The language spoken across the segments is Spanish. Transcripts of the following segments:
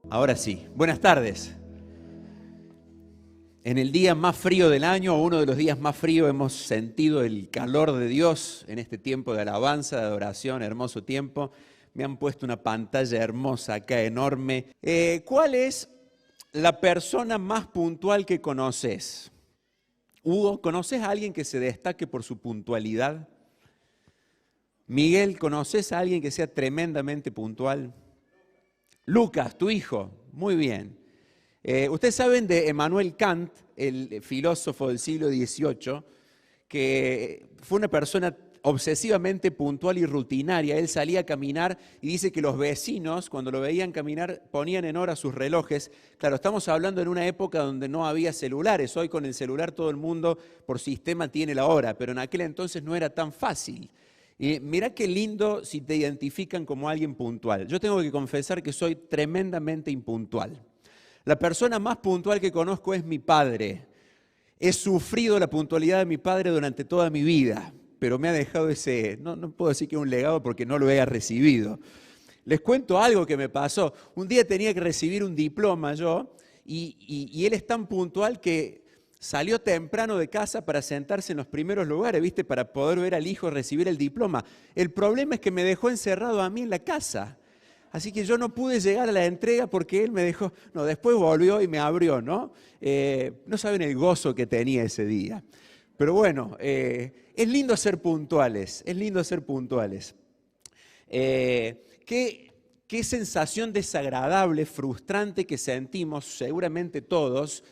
Ahora sí, buenas tardes. En el día más frío del año, o uno de los días más fríos, hemos sentido el calor de Dios en este tiempo de alabanza, de adoración, hermoso tiempo. Me han puesto una pantalla hermosa acá, enorme. ¿Cuál es la persona más puntual que conoces? Hugo, ¿conoces a alguien que se destaque por su puntualidad? Miguel, ¿conoces a alguien que sea tremendamente puntual? Lucas, tu hijo, muy bien. Ustedes saben de Emmanuel Kant, el filósofo del siglo XVIII, que fue una persona obsesivamente puntual y rutinaria. Él salía a caminar y dice que los vecinos, cuando lo veían caminar, ponían en hora sus relojes. Claro, estamos hablando en una época donde no había celulares. Hoy con el celular todo el mundo por sistema tiene la hora, pero en aquel entonces no era tan fácil. Y mirá qué lindo si te identifican como alguien puntual. Yo tengo que confesar que soy tremendamente impuntual. La persona más puntual que conozco es mi padre. He sufrido la puntualidad de mi padre durante toda mi vida, pero me ha dejado ese, no puedo decir que es un legado porque no lo he recibido. Les cuento algo que me pasó. Un día tenía que recibir un diploma yo y él es tan puntual que salió temprano de casa para sentarse en los primeros lugares, ¿viste? Para poder ver al hijo recibir el diploma. El problema es que me dejó encerrado a mí en la casa. Así que yo no pude llegar a la entrega porque él me dejó, no, después volvió y me abrió, ¿no? No saben el gozo que tenía ese día. Pero bueno, es lindo ser puntuales, es lindo ser puntuales. Qué sensación desagradable, frustrante que sentimos, seguramente todos,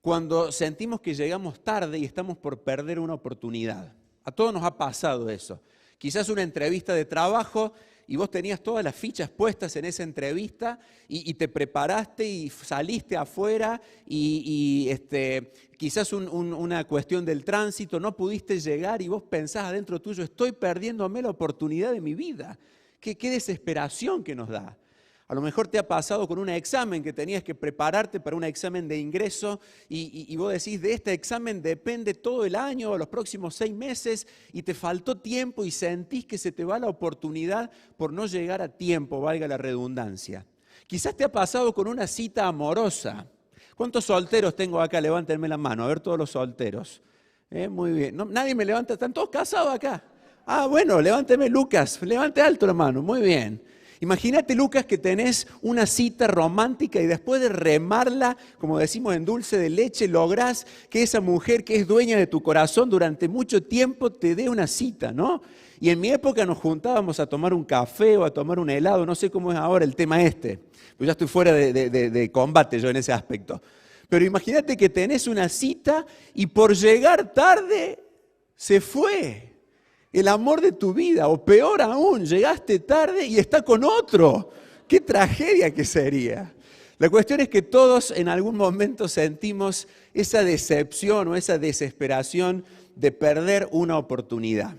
cuando sentimos que llegamos tarde y estamos por perder una oportunidad. A todos nos ha pasado eso. Quizás una entrevista de trabajo y vos tenías todas las fichas puestas en esa entrevista y te preparaste y saliste afuera y quizás una cuestión del tránsito, no pudiste llegar y vos pensás adentro tuyo, estoy perdiéndome la oportunidad de mi vida. Qué desesperación que nos da. A lo mejor te ha pasado con un examen que tenías que prepararte para un examen de ingreso y vos decís, de este examen depende todo el año o los próximos 6 meses y te faltó tiempo y sentís que se te va la oportunidad por no llegar a tiempo, valga la redundancia. Quizás te ha pasado con una cita amorosa. ¿Cuántos solteros tengo acá? Levántenme la mano, a ver todos los solteros. Muy bien. No, nadie me levanta, ¿están todos casados acá? Ah, bueno, levánteme Lucas, levante alto la mano, muy bien. Imagínate, Lucas, que tenés una cita romántica y después de remarla, como decimos en dulce de leche, lográs que esa mujer que es dueña de tu corazón durante mucho tiempo te dé una cita, ¿no? Y en mi época nos juntábamos a tomar un café o a tomar un helado, no sé cómo es ahora el tema pues ya estoy fuera de combate yo en ese aspecto. Pero imagínate que tenés una cita y por llegar tarde se fue el amor de tu vida, o peor aún, llegaste tarde y está con otro. ¡Qué tragedia que sería! La cuestión es que todos en algún momento sentimos esa decepción o esa desesperación de perder una oportunidad.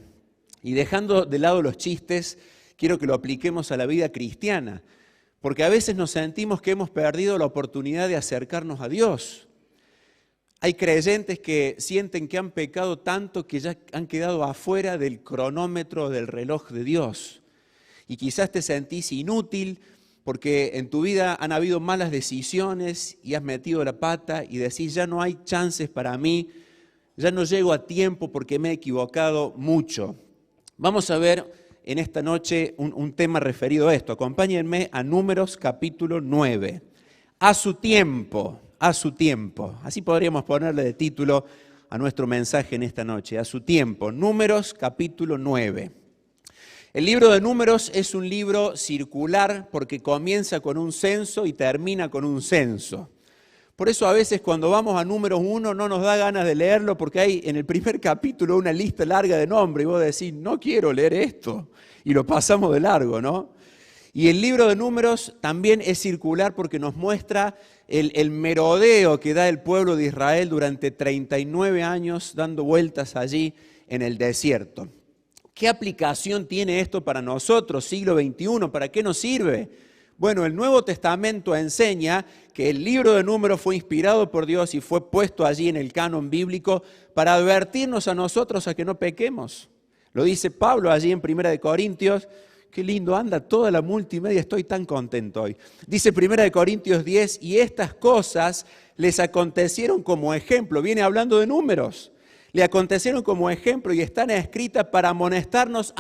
Y dejando de lado los chistes, quiero que lo apliquemos a la vida cristiana, porque a veces nos sentimos que hemos perdido la oportunidad de acercarnos a Dios. Hay creyentes que sienten que han pecado tanto que ya han quedado afuera del cronómetro del reloj de Dios. Y quizás te sentís inútil porque en tu vida han habido malas decisiones y has metido la pata y decís, ya no hay chances para mí, ya no llego a tiempo porque me he equivocado mucho. Vamos a ver en esta noche un tema referido a esto. Acompáñenme a Números capítulo 9. A su tiempo. A su tiempo. Así podríamos ponerle de título a nuestro mensaje en esta noche. A su tiempo. Números capítulo 9. El libro de Números es un libro circular porque comienza con un censo y termina con un censo. Por eso a veces cuando vamos a Números 1 no nos da ganas de leerlo porque hay en el primer capítulo una lista larga de nombres y vos decís, no quiero leer esto. Y lo pasamos de largo, ¿no? Y el libro de Números también es circular porque nos muestra el merodeo que da el pueblo de Israel durante 39 años dando vueltas allí en el desierto. ¿Qué aplicación tiene esto para nosotros, siglo XXI? ¿Para qué nos sirve? Bueno, el Nuevo Testamento enseña que el libro de Números fue inspirado por Dios y fue puesto allí en el canon bíblico para advertirnos a nosotros a que no pequemos. Lo dice Pablo allí en 1 Corintios. Qué lindo, anda toda la multimedia, estoy tan contento hoy. Dice 1 Corintios 10, y estas cosas les acontecieron como ejemplo. Viene hablando de números. Le acontecieron como ejemplo y están escritas para amonestarnos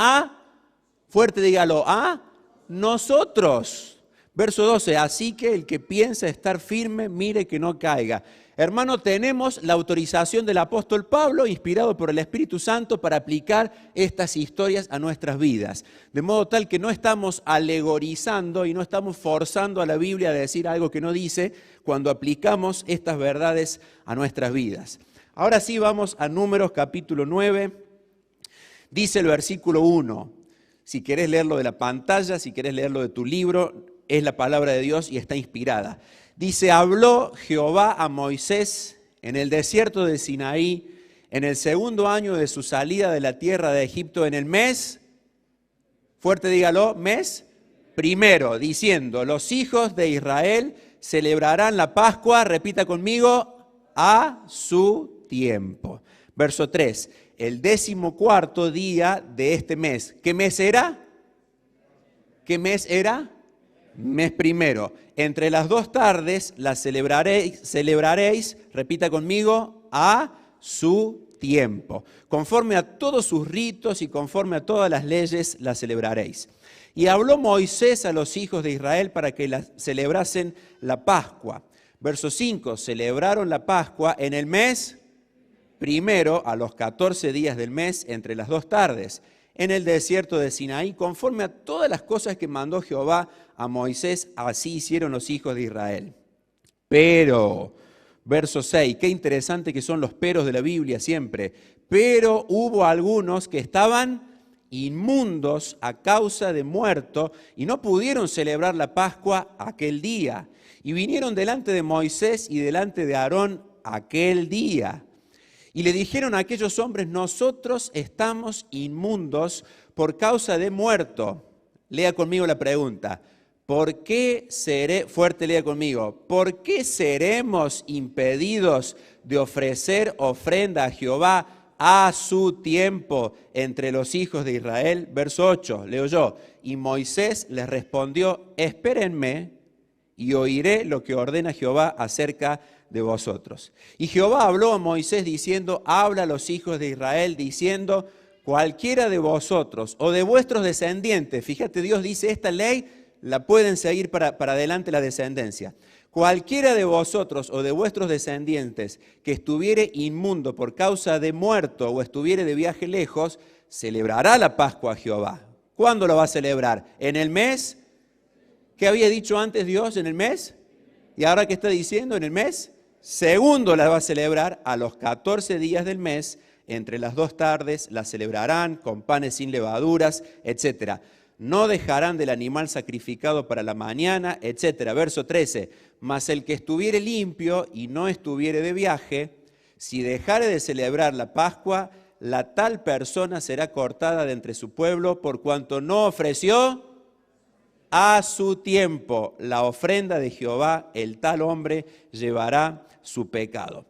fuerte dígalo, a nosotros. Verso 12, así que el que piensa estar firme, mire que no caiga. Hermano, tenemos la autorización del apóstol Pablo, inspirado por el Espíritu Santo, para aplicar estas historias a nuestras vidas. De modo tal que no estamos alegorizando y no estamos forzando a la Biblia a decir algo que no dice cuando aplicamos estas verdades a nuestras vidas. Ahora sí vamos a Números capítulo 9. Dice el versículo 1. Si querés leerlo de la pantalla, si querés leerlo de tu libro, es la palabra de Dios y está inspirada. Dice, habló Jehová a Moisés en el desierto de Sinaí, en el segundo año de su salida de la tierra de Egipto, en el mes, fuerte dígalo, mes primero, diciendo, los hijos de Israel celebrarán la Pascua, repita conmigo, a su tiempo. Verso 3, el 14º día de este mes. ¿Qué mes era? ¿Qué mes era? Mes primero. Entre las 2 tardes la celebraréis, repita conmigo, a su tiempo. Conforme a todos sus ritos y conforme a todas las leyes la celebraréis. Y habló Moisés a los hijos de Israel para que celebrasen la Pascua. Verso 5, celebraron la Pascua en el mes primero, a los 14 días del mes, entre las 2 tardes, en el desierto de Sinaí, conforme a todas las cosas que mandó Jehová a Moisés, así hicieron los hijos de Israel. Pero, verso 6, qué interesante que son los peros de la Biblia siempre. Pero hubo algunos que estaban inmundos a causa de muerto y no pudieron celebrar la Pascua aquel día. Y vinieron delante de Moisés y delante de Aarón aquel día. Y le dijeron a aquellos hombres, nosotros estamos inmundos por causa de muerto. Lea conmigo la pregunta. ¿Por qué fuerte lea conmigo, ¿por qué seremos impedidos de ofrecer ofrenda a Jehová a su tiempo entre los hijos de Israel? Verso 8, leo yo. Y Moisés les respondió, espérenme y oiré lo que ordena Jehová acerca de vosotros. Y Jehová habló a Moisés diciendo, habla a los hijos de Israel diciendo, cualquiera de vosotros o de vuestros descendientes, fíjate, Dios dice, esta ley la pueden seguir para adelante la descendencia. Cualquiera de vosotros o de vuestros descendientes que estuviere inmundo por causa de muerto o estuviere de viaje lejos, celebrará la Pascua a Jehová. ¿Cuándo lo va a celebrar? ¿En el mes? ¿Qué había dicho antes Dios? ¿En el mes? ¿Y ahora qué está diciendo? ¿En el mes? Segundo la va a celebrar a los 14 días del mes, entre las 2 tardes la celebrarán con panes sin levaduras, etcétera. No dejarán del animal sacrificado para la mañana, etcétera. Verso 13, mas el que estuviere limpio y no estuviere de viaje, si dejare de celebrar la Pascua, la tal persona será cortada de entre su pueblo, por cuanto no ofreció a su tiempo la ofrenda de Jehová, el tal hombre llevará su pecado.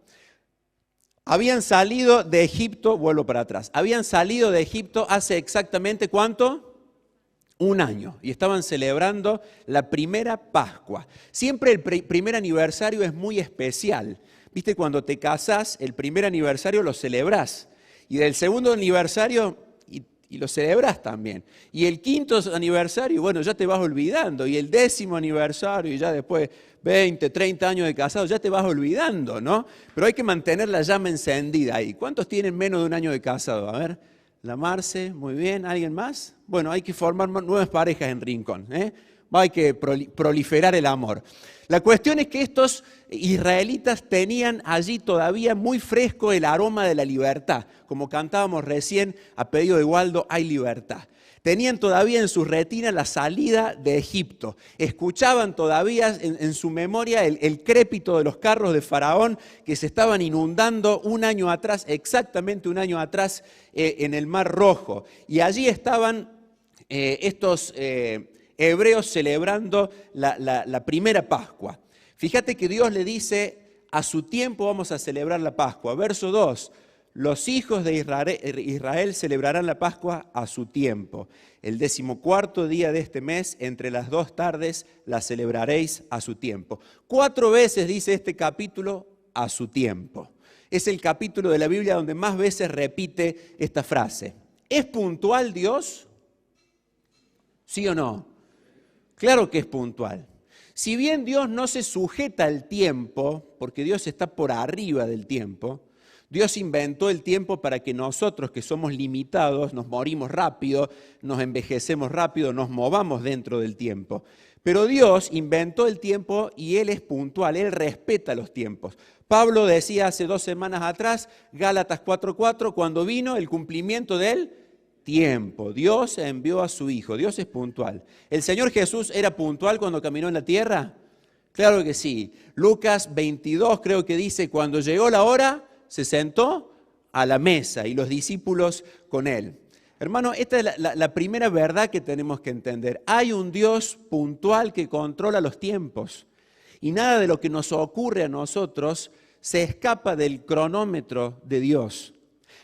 Habían salido de Egipto, vuelvo para atrás, habían salido de Egipto hace exactamente ¿cuánto? 1 año, y estaban celebrando la primera Pascua. Siempre el primer aniversario es muy especial. ¿Viste? Cuando te casás, el primer aniversario lo celebrás, y del segundo aniversario y lo celebrás también. Y el 5º aniversario, bueno, ya te vas olvidando. Y el 10º aniversario, y ya después 20, 30 años de casado, ya te vas olvidando, ¿no? Pero hay que mantener la llama encendida ahí. ¿Cuántos tienen menos de 1 año de casado? A ver, la Marce, muy bien. ¿Alguien más? Bueno, hay que formar nuevas parejas en Rincón, ¿eh? Hay que proliferar el amor. La cuestión es que estos israelitas tenían allí todavía muy fresco el aroma de la libertad. Como cantábamos recién a pedido de Waldo, hay libertad. Tenían todavía en su retina la salida de Egipto. Escuchaban todavía en su memoria el crépito de los carros de Faraón que se estaban inundando 1 año atrás, exactamente 1 año atrás, en el Mar Rojo. Y allí estaban estos hebreos celebrando la primera Pascua. Fíjate que Dios le dice, a su tiempo vamos a celebrar la Pascua. Verso 2, los hijos de Israel celebrarán la Pascua a su tiempo. El 14º día de este mes, entre las 2 tardes, la celebraréis a su tiempo. 4 veces dice este capítulo, a su tiempo. Es el capítulo de la Biblia donde más veces repite esta frase. ¿Es puntual Dios? ¿Sí o no? Claro que es puntual. Si bien Dios no se sujeta al tiempo, porque Dios está por arriba del tiempo, Dios inventó el tiempo para que nosotros, que somos limitados, nos morimos rápido, nos envejecemos rápido, nos movamos dentro del tiempo. Pero Dios inventó el tiempo y Él es puntual, Él respeta los tiempos. Pablo decía hace 2 semanas atrás, Gálatas 4:4, cuando vino el cumplimiento del tiempo. Dios envió a su Hijo, Dios es puntual. ¿El Señor Jesús era puntual cuando caminó en la tierra? Claro que sí. Lucas 22 creo que dice, cuando llegó la hora, se sentó a la mesa y los discípulos con Él. Hermano, esta es la primera verdad que tenemos que entender. Hay un Dios puntual que controla los tiempos y nada de lo que nos ocurre a nosotros se escapa del cronómetro de Dios.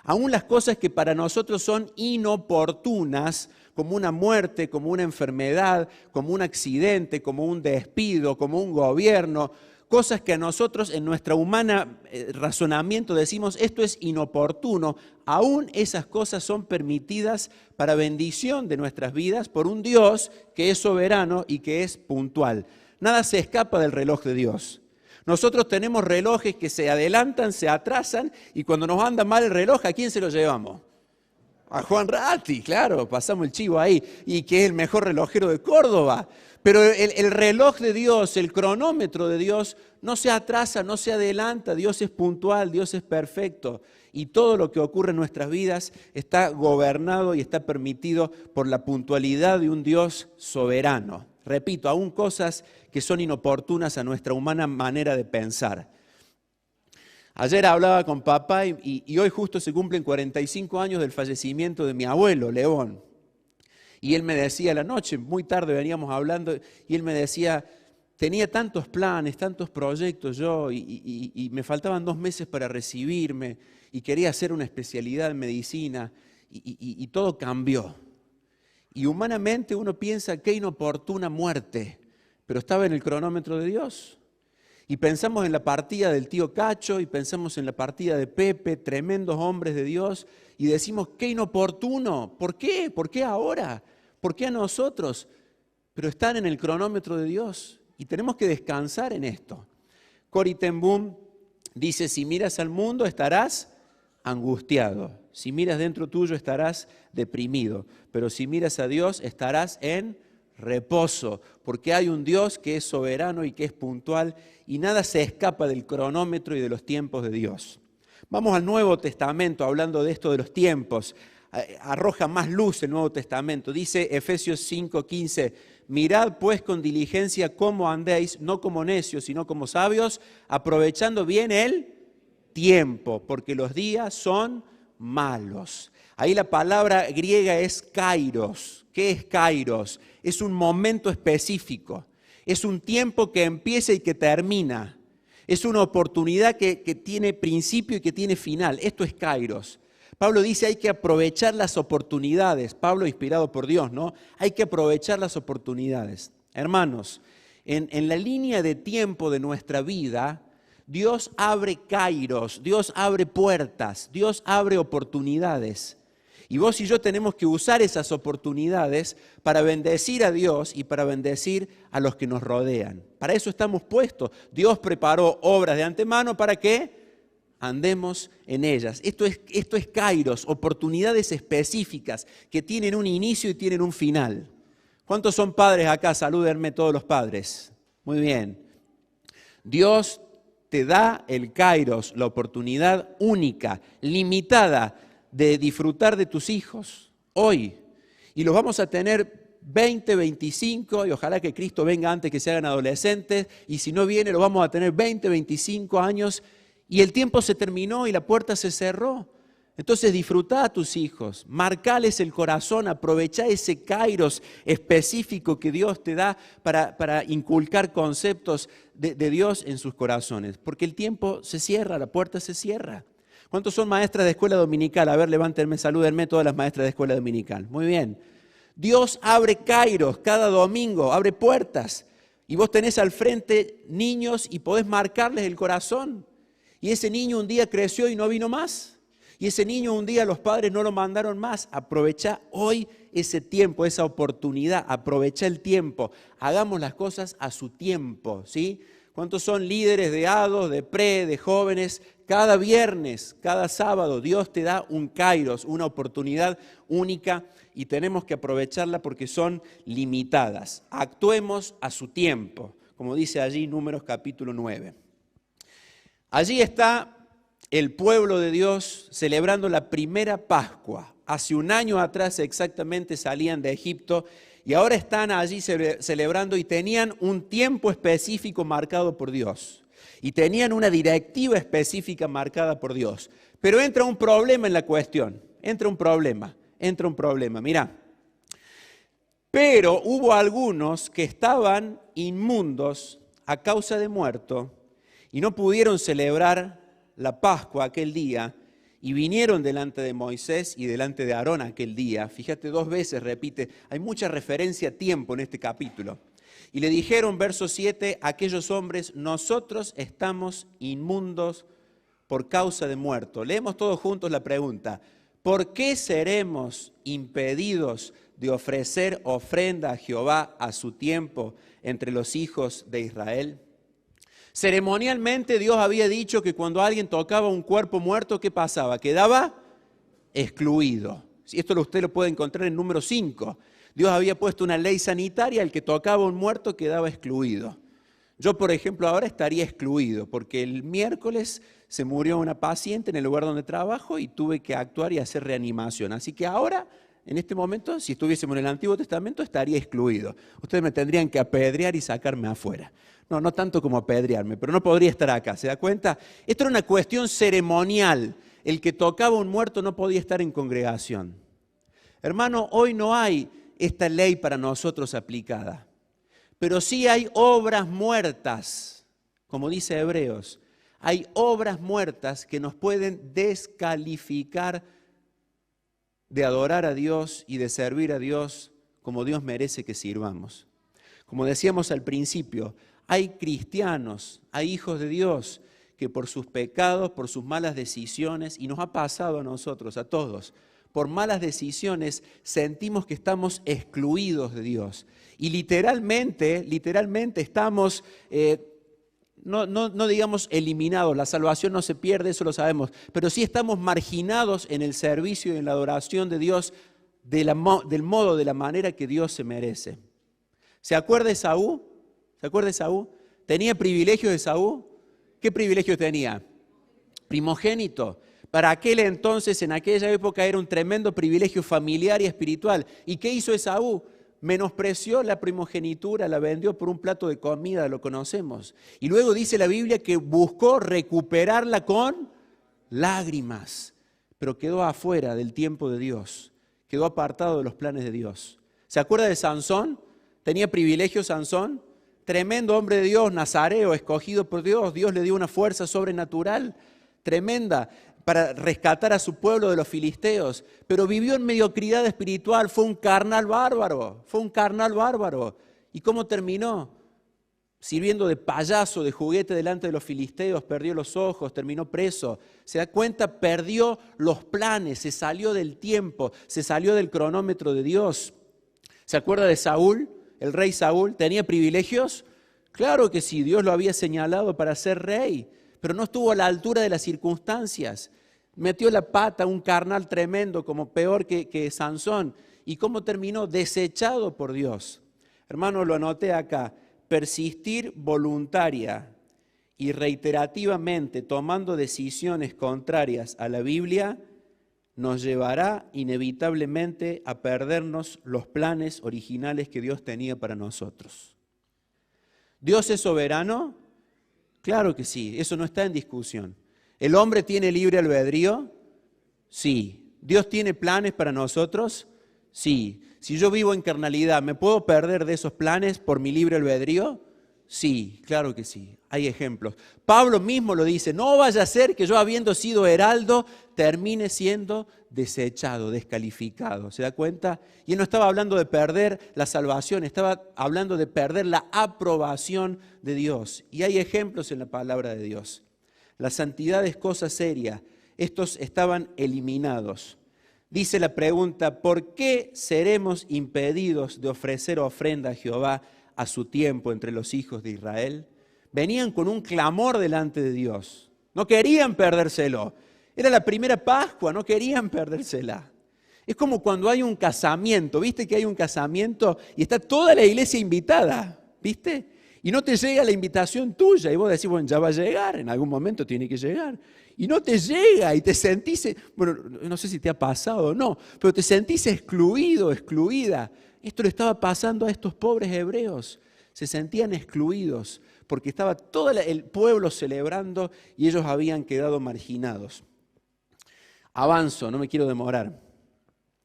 Aún las cosas que para nosotros son inoportunas, como una muerte, como una enfermedad, como un accidente, como un despido, como un gobierno, cosas que a nosotros en nuestra humana razonamiento decimos esto es inoportuno, aún esas cosas son permitidas para bendición de nuestras vidas por un Dios que es soberano y que es puntual. Nada se escapa del reloj de Dios. Nosotros tenemos relojes que se adelantan, se atrasan y cuando nos anda mal el reloj, ¿a quién se lo llevamos? A Juan Ratti, claro, pasamos el chivo ahí, y que es el mejor relojero de Córdoba. Pero el reloj de Dios, el cronómetro de Dios, no se atrasa, no se adelanta. Dios es puntual, Dios es perfecto. Y todo lo que ocurre en nuestras vidas está gobernado y está permitido por la puntualidad de un Dios soberano. Repito, aún cosas que son inoportunas a nuestra humana manera de pensar. Ayer hablaba con papá y hoy justo se cumplen 45 años del fallecimiento de mi abuelo, León. Y él me decía a la noche, muy tarde veníamos hablando, y él me decía, tenía tantos planes, tantos proyectos yo, y me faltaban 2 meses para recibirme, y quería hacer una especialidad en medicina, y todo cambió. Y humanamente uno piensa, qué inoportuna muerte, pero estaba en el cronómetro de Dios. Y pensamos en la partida del tío Cacho, y pensamos en la partida de Pepe, tremendos hombres de Dios, y decimos, qué inoportuno, ¿por qué? ¿Por qué ahora? ¿Por qué a nosotros? Pero están en el cronómetro de Dios, y tenemos que descansar en esto. Corrie ten Boom dice, si miras al mundo estarás angustiado, si miras dentro tuyo estarás deprimido, pero si miras a Dios estarás en reposo, porque hay un Dios que es soberano y que es puntual y nada se escapa del cronómetro y de los tiempos de Dios. Vamos al Nuevo Testamento hablando de esto de los tiempos. Arroja más luz el Nuevo Testamento. Dice Efesios 5:15, mirad pues con diligencia cómo andéis, no como necios, sino como sabios, aprovechando bien el tiempo, porque los días son malos. Ahí la palabra griega es kairos. ¿Qué es kairos? Es un momento específico. Es un tiempo que empieza y que termina. Es una oportunidad que tiene principio y que tiene final. Esto es kairos. Pablo dice hay que aprovechar las oportunidades. Pablo inspirado por Dios, ¿no? Hay que aprovechar las oportunidades. Hermanos, en la línea de tiempo de nuestra vida, Dios abre kairos, Dios abre puertas, Dios abre oportunidades. Y vos y yo tenemos que usar esas oportunidades para bendecir a Dios y para bendecir a los que nos rodean. Para eso estamos puestos. Dios preparó obras de antemano para que andemos en ellas. Esto es kairos, oportunidades específicas que tienen un inicio y tienen un final. ¿Cuántos son padres acá? Salúdenme todos los padres. Muy bien. Dios te da el kairos, la oportunidad única, limitada, de disfrutar de tus hijos hoy. Y los vamos a tener 20, 25, y ojalá que Cristo venga antes que se hagan adolescentes, y si no viene, los vamos a tener 20, 25 años, y el tiempo se terminó y la puerta se cerró. Entonces disfrutá a tus hijos, marcales el corazón, aprovechá ese kairos específico que Dios te da para inculcar conceptos de Dios en sus corazones. Porque el tiempo se cierra, la puerta se cierra. ¿Cuántos son maestras de escuela dominical? A ver, levántenme, salúdenme todas las maestras de escuela dominical. Muy bien. Dios abre kairos cada domingo, abre puertas. Y vos tenés al frente niños y podés marcarles el corazón. Y ese niño un día creció y no vino más. Y ese niño un día los padres no lo mandaron más. Aprovechá hoy ese tiempo, esa oportunidad. Aprovechá el tiempo. Hagamos las cosas a su tiempo, ¿sí? ¿Cuántos son líderes de hados, de pre, de jóvenes? Cada viernes, cada sábado, Dios te da un kairos, una oportunidad única y tenemos que aprovecharla porque son limitadas. Actuemos a su tiempo, como dice allí Números capítulo 9. Allí está el pueblo de Dios celebrando la primera Pascua. Hace un año atrás exactamente salían de Egipto y ahora están allí celebrando y tenían un tiempo específico marcado por Dios. Y tenían una directiva específica marcada por Dios. Pero entra un problema en la cuestión. Entra un problema. Mirá. Pero hubo algunos que estaban inmundos a causa de muerto y no pudieron celebrar la Pascua aquel día y vinieron delante de Moisés y delante de Aarón aquel día. Fíjate, 2 veces repite, hay mucha referencia a tiempo en este capítulo. Y le dijeron, verso 7, aquellos hombres, nosotros estamos inmundos por causa de muerto. Leemos todos juntos la pregunta, ¿por qué seremos impedidos de ofrecer ofrenda a Jehová a su tiempo entre los hijos de Israel? Ceremonialmente Dios había dicho que cuando alguien tocaba un cuerpo muerto, ¿qué pasaba? Quedaba excluido. Esto usted lo puede encontrar en número 5. Dios había puesto una ley sanitaria, el que tocaba un muerto quedaba excluido. Yo, por ejemplo, ahora estaría excluido porque el miércoles se murió una paciente en el lugar donde trabajo y tuve que actuar y hacer reanimación. Así que ahora, en este momento, si estuviésemos en el Antiguo Testamento, estaría excluido. Ustedes me tendrían que apedrear y sacarme afuera. No tanto como apedrearme, pero no podría estar acá, ¿se da cuenta? Esto era una cuestión ceremonial. El que tocaba un muerto no podía estar en congregación. Hermano, hoy no hay esta ley para nosotros aplicada, pero sí hay obras muertas, como dice Hebreos. Hay obras muertas que nos pueden descalificar de adorar a Dios y de servir a Dios como Dios merece que sirvamos. Como decíamos al principio, hay cristianos, hay hijos de Dios que por sus pecados, por sus malas decisiones, y nos ha pasado a nosotros, a todos, por malas decisiones sentimos que estamos excluidos de Dios. Y literalmente estamos, no digamos eliminados, la salvación no se pierde, eso lo sabemos, pero sí estamos marginados en el servicio y en la adoración de Dios del modo, de la manera que Dios se merece. ¿Se acuerda de Esaú? ¿Tenía privilegios de Esaú? ¿Qué privilegios tenía? Primogénito. Para aquel entonces, en aquella época, era un tremendo privilegio familiar y espiritual. ¿Y qué hizo Esaú? Menospreció la primogenitura, la vendió por un plato de comida, lo conocemos. Y luego dice la Biblia que buscó recuperarla con lágrimas, pero quedó afuera del tiempo de Dios, quedó apartado de los planes de Dios. ¿Se acuerda de Sansón? ¿Tenía privilegio Sansón? Tremendo hombre de Dios, nazareo, escogido por Dios. Dios le dio una fuerza sobrenatural tremenda para rescatar a su pueblo de los filisteos, pero vivió en mediocridad espiritual, fue un carnal bárbaro. ¿Y cómo terminó? Sirviendo de payaso, de juguete delante de los filisteos, perdió los ojos, terminó preso. ¿Se da cuenta? Perdió los planes, se salió del tiempo, se salió del cronómetro de Dios. ¿Se acuerda de Saúl? El rey Saúl, ¿tenía privilegios? Claro que sí, Dios lo había señalado para ser rey, pero no estuvo a la altura de las circunstancias. Metió la pata, un carnal tremendo, como peor que Sansón. ¿Y cómo terminó? Desechado por Dios. Hermano, lo anoté acá. Persistir voluntaria y reiterativamente tomando decisiones contrarias a la Biblia nos llevará inevitablemente a perdernos los planes originales que Dios tenía para nosotros. ¿Dios es soberano? Claro que sí, eso no está en discusión. ¿El hombre tiene libre albedrío? Sí. ¿Dios tiene planes para nosotros? Sí. Si yo vivo en carnalidad, ¿me puedo perder de esos planes por mi libre albedrío? Sí, claro que sí. Hay ejemplos. Pablo mismo lo dice, no vaya a ser que yo habiendo sido heraldo termine siendo desechado, descalificado. ¿Se da cuenta? Y él no estaba hablando de perder la salvación, estaba hablando de perder la aprobación de Dios. Y hay ejemplos en la palabra de Dios. La santidad es cosa seria. Estos estaban eliminados. Dice la pregunta, ¿por qué seremos impedidos de ofrecer ofrenda a Jehová a su tiempo entre los hijos de Israel? Venían con un clamor delante de Dios. No querían perdérselo. Era la primera Pascua, no querían perdérsela. Es como cuando hay un casamiento, ¿viste que hay un casamiento y está toda la iglesia invitada? ¿Viste? Y no te llega la invitación tuya y vos decís, bueno, ya va a llegar, en algún momento tiene que llegar. Y no te llega y te sentís, bueno, no sé si te ha pasado o no, pero te sentís excluido, excluida. Esto le estaba pasando a estos pobres hebreos. Se sentían excluidos porque estaba todo el pueblo celebrando y ellos habían quedado marginados. Avanzo, no me quiero demorar.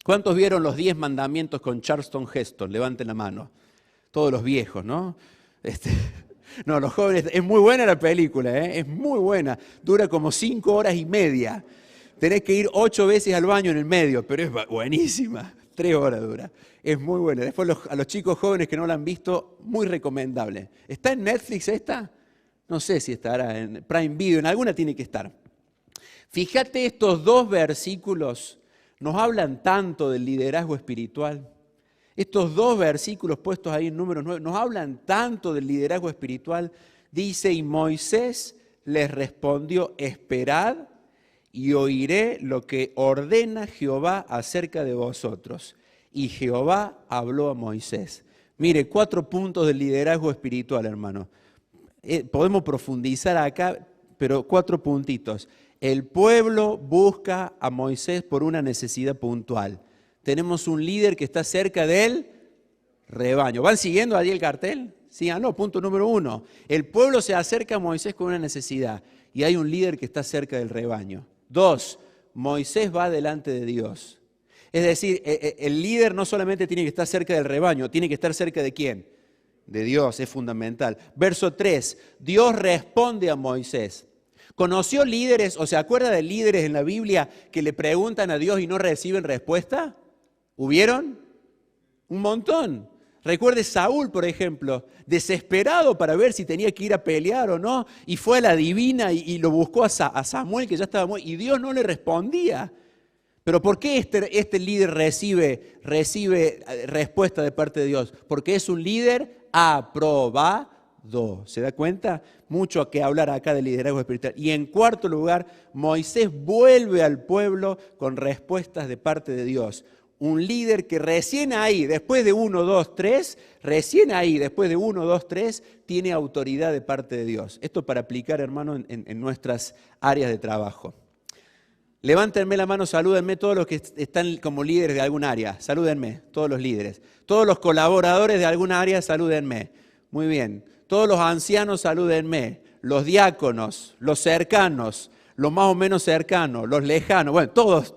¿Cuántos vieron los 10 mandamientos con Charlton Heston? Levanten la mano. Todos los viejos, ¿no? No, los jóvenes, es muy buena la película, es muy buena. Dura como 5 horas y media. Tenés que ir 8 veces al baño en el medio, pero es buenísima. 3 horas dura. Es muy buena. Después a los chicos jóvenes que no la han visto, muy recomendable. ¿Está en Netflix esta? No sé si estará en Prime Video, en alguna tiene que estar. Fíjate, estos 2 versículos nos hablan tanto del liderazgo espiritual. Estos 2 versículos puestos ahí en Números 9 nos hablan tanto del liderazgo espiritual. Dice, y Moisés les respondió, esperad y oiré lo que ordena Jehová acerca de vosotros. Y Jehová habló a Moisés. Mire, 4 puntos del liderazgo espiritual, hermano. Podemos profundizar acá, pero 4 puntitos. El pueblo busca a Moisés por una necesidad puntual. Tenemos un líder que está cerca del rebaño. ¿Van siguiendo allí el cartel? Síganlo, punto número 1. El pueblo se acerca a Moisés con una necesidad y hay un líder que está cerca del rebaño. 2, Moisés va delante de Dios. Es decir, el líder no solamente tiene que estar cerca del rebaño, tiene que estar cerca de ¿quién? De Dios, es fundamental. Verso 3, Dios responde a Moisés. ¿Conoció líderes o se acuerda de líderes en la Biblia que le preguntan a Dios y no reciben respuesta? ¿Hubieron? Un montón. Recuerde Saúl, por ejemplo, desesperado para ver si tenía que ir a pelear o no, y fue a la divina y lo buscó a Samuel, que ya estaba muerto, y Dios no le respondía. Pero ¿por qué este líder recibe respuesta de parte de Dios? Porque es un líder aprobado. ¿Se da cuenta? Mucho que hablar acá de liderazgo espiritual. Y en cuarto lugar, Moisés vuelve al pueblo con respuestas de parte de Dios. Un líder que recién ahí, después de 1, 2, 3, tiene autoridad de parte de Dios. Esto para aplicar, hermano, en nuestras áreas de trabajo. Levántenme la mano, salúdenme todos los que están como líderes de algún área. Salúdenme, todos los líderes. Todos los colaboradores de algún área, salúdenme. Muy bien. Todos los ancianos, salúdenme. Los diáconos, los cercanos, los más o menos cercanos, los lejanos. Bueno, todos.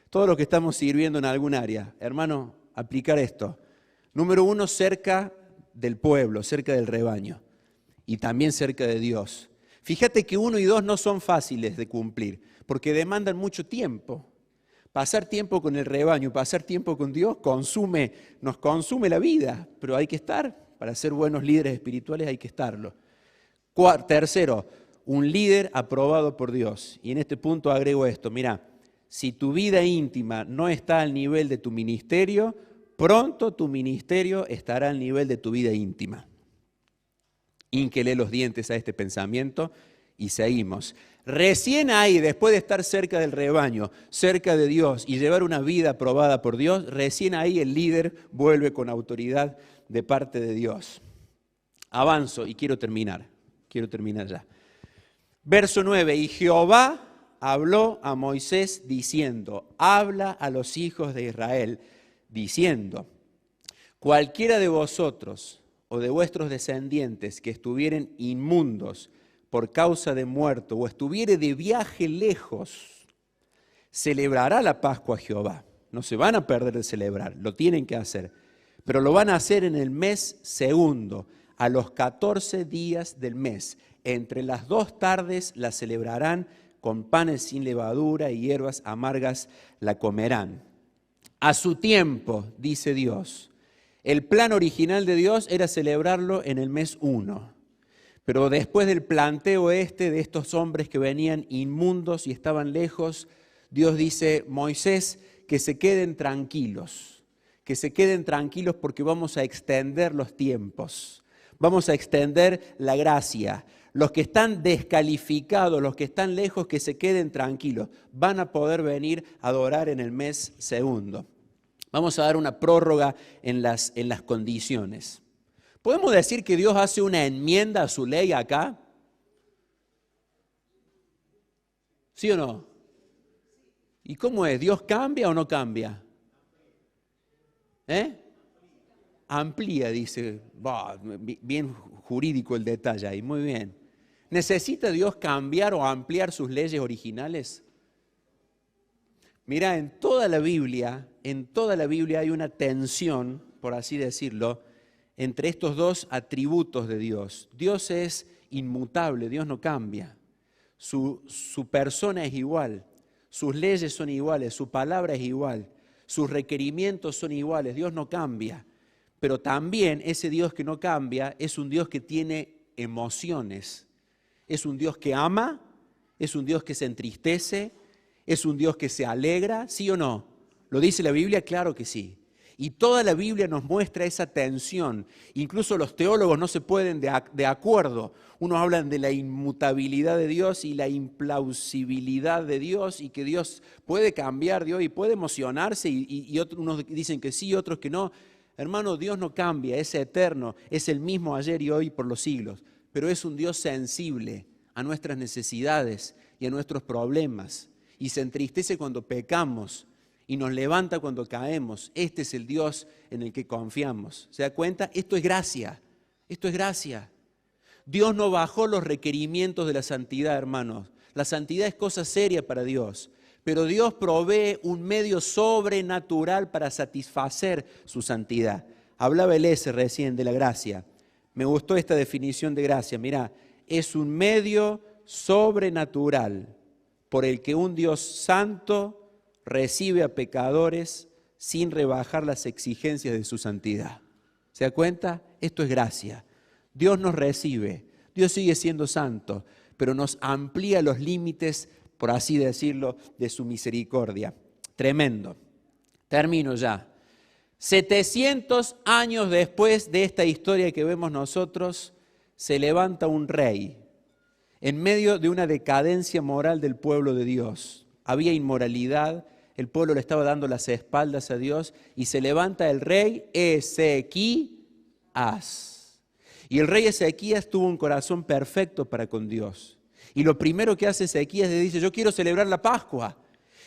Todos los que estamos sirviendo en algún área. Hermano, aplicar esto. Número 1, cerca del pueblo, cerca del rebaño. Y también cerca de Dios. Fíjate que 1 y 2 no son fáciles de cumplir, porque demandan mucho tiempo. Pasar tiempo con el rebaño, pasar tiempo con Dios, nos consume la vida, pero hay que estar. Para ser buenos líderes espirituales hay que estarlo. Tercero, un líder aprobado por Dios. Y en este punto agrego esto, mira, si tu vida íntima no está al nivel de tu ministerio, pronto tu ministerio estará al nivel de tu vida íntima. Hínquele los dientes a este pensamiento y seguimos. Recién ahí, después de estar cerca del rebaño, cerca de Dios y llevar una vida aprobada por Dios, recién ahí el líder vuelve con autoridad de parte de Dios. Avanzo y quiero terminar ya. Verso 9, y Jehová habló a Moisés diciendo, habla a los hijos de Israel, diciendo, cualquiera de vosotros o de vuestros descendientes que estuvieren inmundos por causa de muerto o estuviere de viaje lejos, celebrará la Pascua a Jehová. No se van a perder de celebrar, lo tienen que hacer. Pero lo van a hacer en el mes segundo, a los 14 días del mes. Entre las 2 tardes la celebrarán con panes sin levadura y hierbas amargas la comerán. A su tiempo, dice Dios. El plan original de Dios era celebrarlo en el mes 1. Pero después del planteo de estos hombres que venían inmundos y estaban lejos, Dios dice, Moisés, que se queden tranquilos porque vamos a extender los tiempos, vamos a extender la gracia. Los que están descalificados, los que están lejos, que se queden tranquilos, van a poder venir a adorar en el mes segundo. Vamos a dar una prórroga en las condiciones. ¿Podemos decir que Dios hace una enmienda a su ley acá? ¿Sí o no? ¿Y cómo es? ¿Dios cambia o no cambia? Amplía, dice. Bien jurídico el detalle ahí, muy bien. ¿Necesita Dios cambiar o ampliar sus leyes originales? Mira, en toda la Biblia hay una tensión, por así decirlo, entre estos dos atributos de Dios. Dios es inmutable, Dios no cambia. Su persona es igual, sus leyes son iguales, su palabra es igual, sus requerimientos son iguales, Dios no cambia. Pero también ese Dios que no cambia es un Dios que tiene emociones. Es un Dios que ama, es un Dios que se entristece, es un Dios que se alegra, ¿sí o no? ¿Lo dice la Biblia? Claro que sí. Y toda la Biblia nos muestra esa tensión. Incluso los teólogos no se pueden de acuerdo. Unos hablan de la inmutabilidad de Dios y la implausibilidad de Dios y que Dios puede cambiar Dios y puede emocionarse y unos dicen que sí, otros que no. Hermano, Dios no cambia, es eterno, es el mismo ayer y hoy por los siglos. Pero es un Dios sensible a nuestras necesidades y a nuestros problemas. Y se entristece cuando pecamos y nos levanta cuando caemos. Este es el Dios en el que confiamos. ¿Se da cuenta? Esto es gracia. Esto es gracia. Dios no bajó los requerimientos de la santidad, hermanos. La santidad es cosa seria para Dios. Pero Dios provee un medio sobrenatural para satisfacer su santidad. Hablaba el recién de la gracia. Me gustó esta definición de gracia. Mirá, es un medio sobrenatural por el que un Dios santo recibe a pecadores sin rebajar las exigencias de su santidad. ¿Se da cuenta? Esto es gracia. Dios nos recibe, Dios sigue siendo santo, pero nos amplía los límites, por así decirlo, de su misericordia. Tremendo. Termino ya. 700 años después de esta historia que vemos nosotros, se levanta un rey en medio de una decadencia moral del pueblo de Dios. Había inmoralidad, el pueblo le estaba dando las espaldas a Dios y se levanta el rey Ezequías. Y el rey Ezequías tuvo un corazón perfecto para con Dios. Y lo primero que hace Ezequías le dice, yo quiero celebrar la Pascua.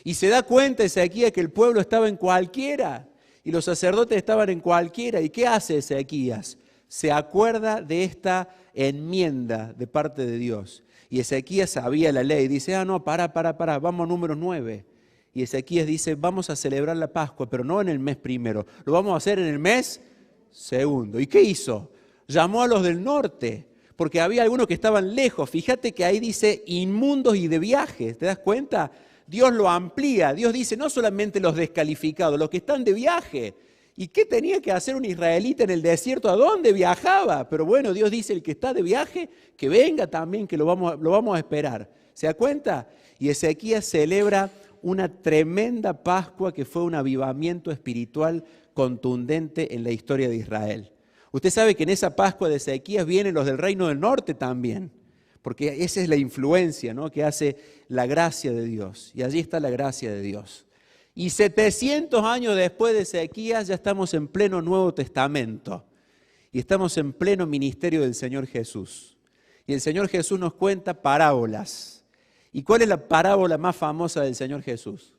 Y se da cuenta Ezequías que el pueblo estaba en cualquiera y los sacerdotes estaban en cualquiera. ¿Y qué hace Ezequías? Se acuerda de esta enmienda de parte de Dios. Y Ezequías sabía la ley. Dice, no, para, vamos a número 9. Y Ezequías dice, vamos a celebrar la Pascua, pero no en el mes primero. Lo vamos a hacer en el mes segundo. ¿Y qué hizo? Llamó a los del norte, porque había algunos que estaban lejos. Fíjate que ahí dice inmundos y de viaje. ¿Te das cuenta? Dios lo amplía. Dios dice, no solamente los descalificados, los que están de viaje. ¿Y qué tenía que hacer un israelita en el desierto? ¿A dónde viajaba? Pero bueno, Dios dice, el que está de viaje, que venga también, que lo vamos a esperar. ¿Se da cuenta? Y Ezequías celebra una tremenda Pascua que fue un avivamiento espiritual contundente en la historia de Israel. Usted sabe que en esa Pascua de Ezequías vienen los del reino del norte también, porque esa es la influencia, ¿no?, que hace la gracia de Dios. Y allí está la gracia de Dios. Y 700 años después de Ezequías ya estamos en pleno Nuevo Testamento. Y estamos en pleno ministerio del Señor Jesús. Y el Señor Jesús nos cuenta parábolas. ¿Y cuál es la parábola más famosa del Señor Jesús?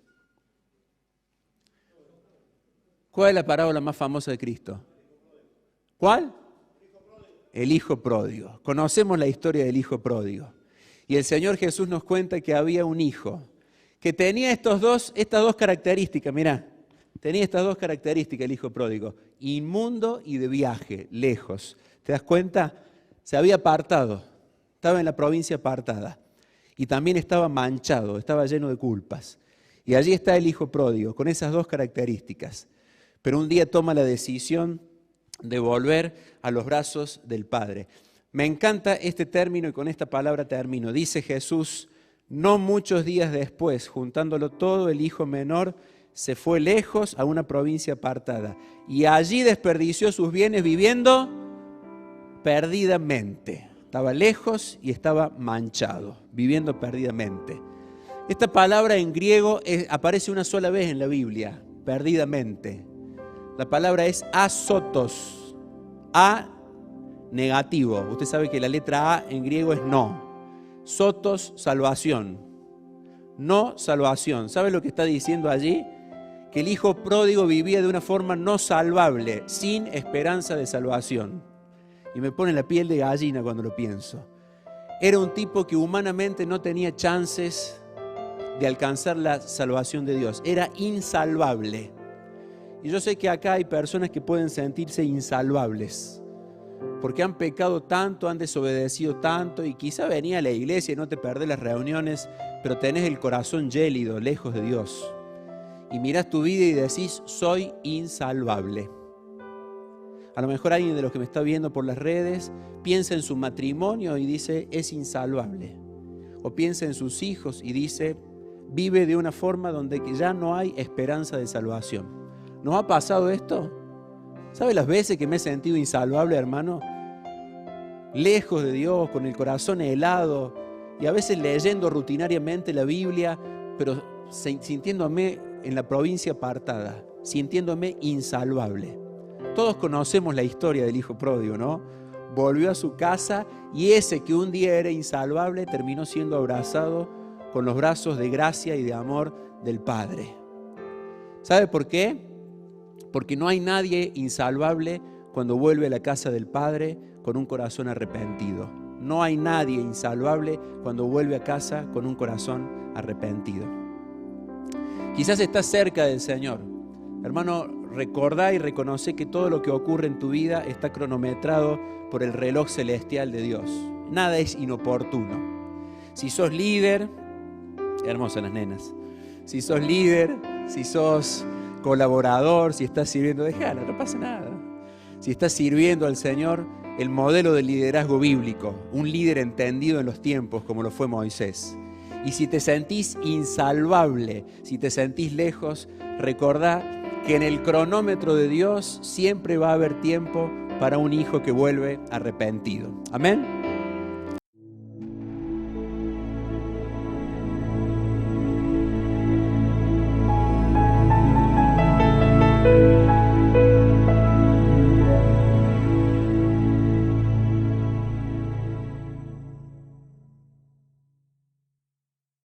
¿Cuál es la parábola más famosa de Cristo? ¿Cuál? El hijo pródigo. Conocemos la historia del hijo pródigo. Y el Señor Jesús nos cuenta que había un hijo que tenía estas dos características, mirá. Tenía estas dos características el hijo pródigo, inmundo y de viaje, lejos. ¿Te das cuenta? Se había apartado, estaba en la provincia apartada y también estaba manchado, estaba lleno de culpas. Y allí está el hijo pródigo, con esas dos características. Pero un día toma la decisión de volver a los brazos del Padre. Me encanta este término y con esta palabra termino. Dice Jesús, no muchos días después, juntándolo todo, el hijo menor se fue lejos a una provincia apartada y allí desperdició sus bienes viviendo perdidamente. Estaba lejos y estaba manchado, viviendo perdidamente. Esta palabra en griego aparece una sola vez en la Biblia, perdidamente. La palabra es azotos, a negativo. Usted sabe que la letra A en griego es no. Sotos, salvación. No salvación. ¿Sabe lo que está diciendo allí? Que el hijo pródigo vivía de una forma no salvable, sin esperanza de salvación. Y me pone la piel de gallina cuando lo pienso. Era un tipo que humanamente no tenía chances de alcanzar la salvación de Dios. Era insalvable. Y yo sé que acá hay personas que pueden sentirse insalvables, porque han pecado tanto, han desobedecido tanto, y quizá venía a la iglesia y no te perdés las reuniones, pero tenés el corazón gélido, lejos de Dios. Y mirás tu vida y decís, soy insalvable. A lo mejor alguien de los que me está viendo por las redes piensa en su matrimonio y dice, es insalvable. O piensa en sus hijos y dice, vive de una forma donde ya no hay esperanza de salvación. ¿Nos ha pasado esto? ¿Sabe las veces que me he sentido insalvable, hermano? Lejos de Dios, con el corazón helado y a veces leyendo rutinariamente la Biblia, pero sintiéndome en la provincia apartada, sintiéndome insalvable. Todos conocemos la historia del hijo pródigo, ¿no? Volvió a su casa y ese que un día era insalvable terminó siendo abrazado con los brazos de gracia y de amor del Padre. ¿Sabe por qué? Porque no hay nadie insalvable cuando vuelve a la casa del Padre con un corazón arrepentido. No hay nadie insalvable cuando vuelve a casa con un corazón arrepentido. Quizás estás cerca del Señor. Hermano, recordá y reconoce que todo lo que ocurre en tu vida está cronometrado por el reloj celestial de Dios. Nada es inoportuno. Si sos líder, hermosas las nenas, si sos líder, si sos colaborador, si estás sirviendo, déjala, no pasa nada. Si estás sirviendo al Señor, el modelo de liderazgo bíblico, un líder entendido en los tiempos como lo fue Moisés. Y si te sentís insalvable, si te sentís lejos, recordá que en el cronómetro de Dios siempre va a haber tiempo para un hijo que vuelve arrepentido. Amén.